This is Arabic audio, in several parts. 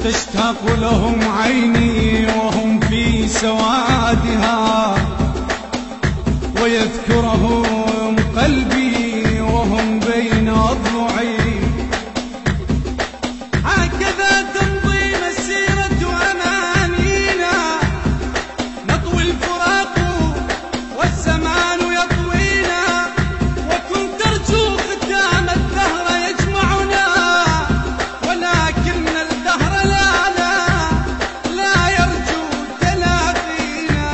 تشتاق لهم عيني وهم في سوادها، ويذكرهم قلبي وهم بين أضلعي. هكذا تمضي مسيرة أمانينا، نطوي الفراق والزمان يطوينا، وكنت أرجو ختام الدهر يجمعنا، ولكن الدهر لا يرجو تلاقينا.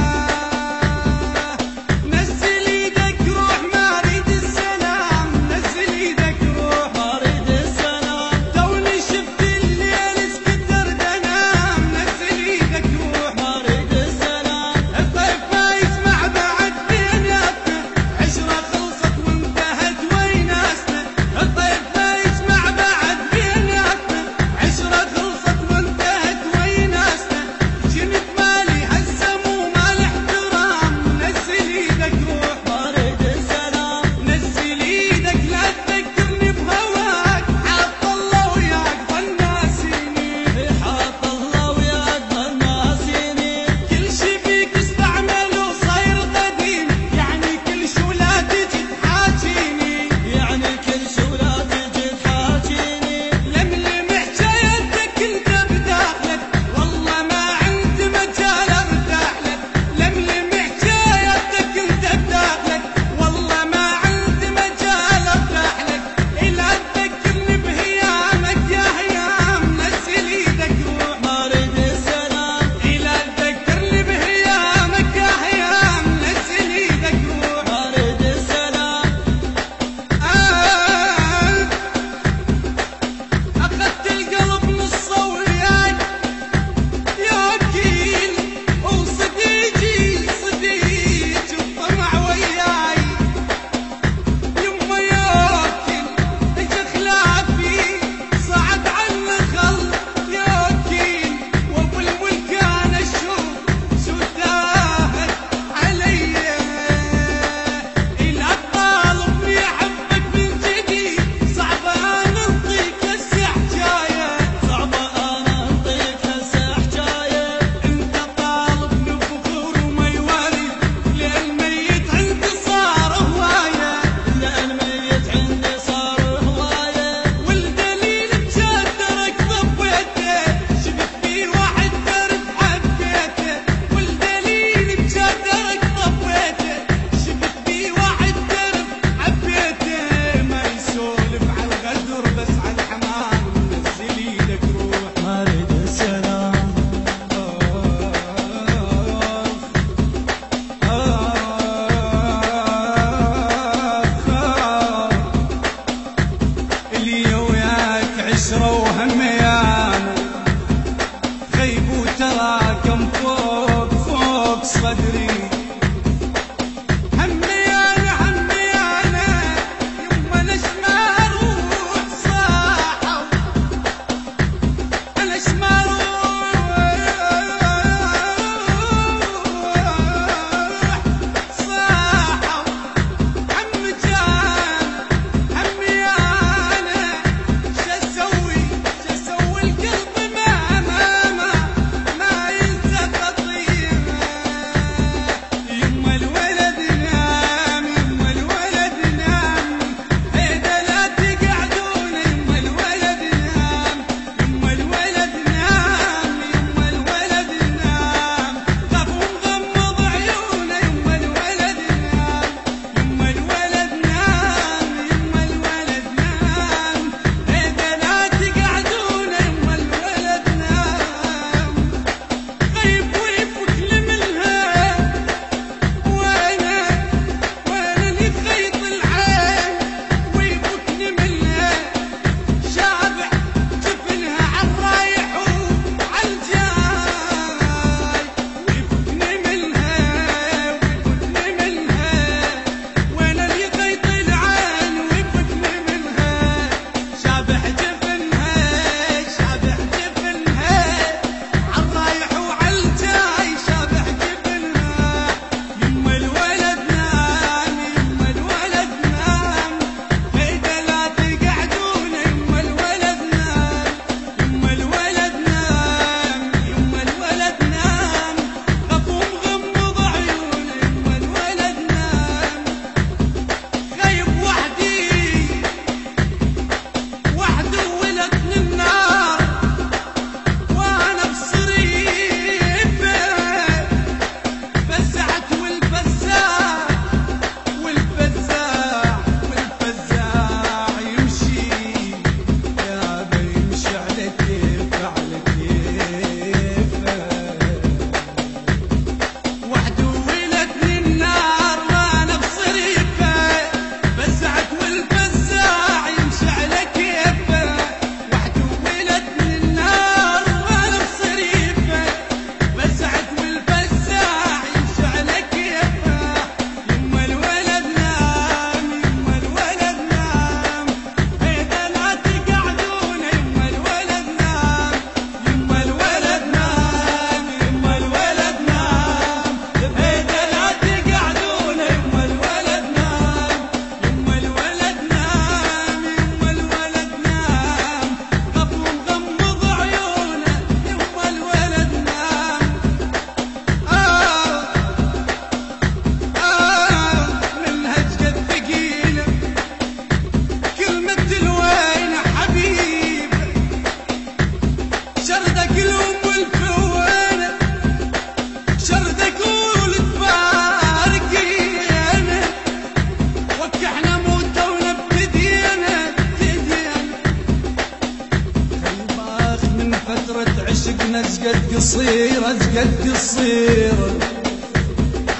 ازقد قصير ازقد قصير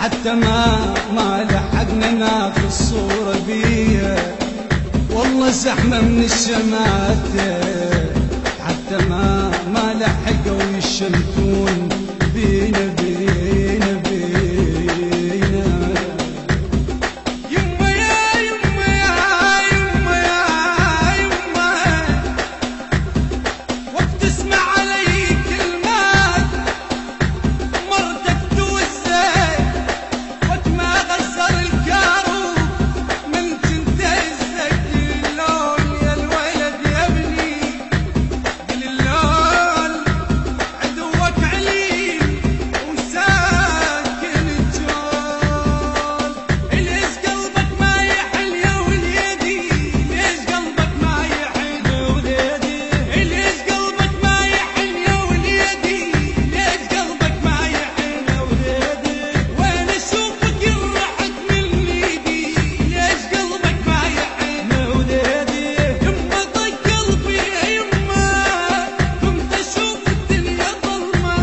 حتى ما لحقنا ناخذ الصورة بيه، والله زحمة من الشماتة حتى ما لحقوا يشمتون بينا بينا بينا. يما يا يما يا يما يا يما وقت اسمع علي كلمات مرتك توزي وقت ما غسر الكاروب من تنتهزك اللون يا الولد يا ابني قل اللون عدوك عليم وساكن الجول. ليش قلبك ما يحن يا وليدي ليش قلبك ما يحن يا وليدي ليش قلبك ما يحن يا وليدي ليش قلبك ما يحن يا وليدي وين اشوفك يرحت من ايدي ليش قلبك ما يحن يا وليدي. يما طق قلبي يا يما قمت اشوف الدنيا ظلمه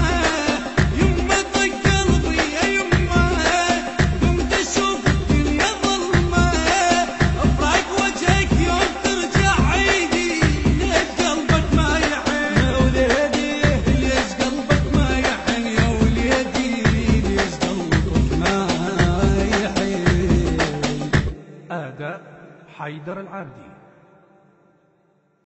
يما طق قلبي يا يما قمت اشوف الدنيا ظلمه افرق وجهك يوم ترجع عيدي ليش قلبك ما يحن يا وليدي ليش قلبك ما يحن يا وليدي ليش قلبك ما يحن. أداء حيدر العابدي.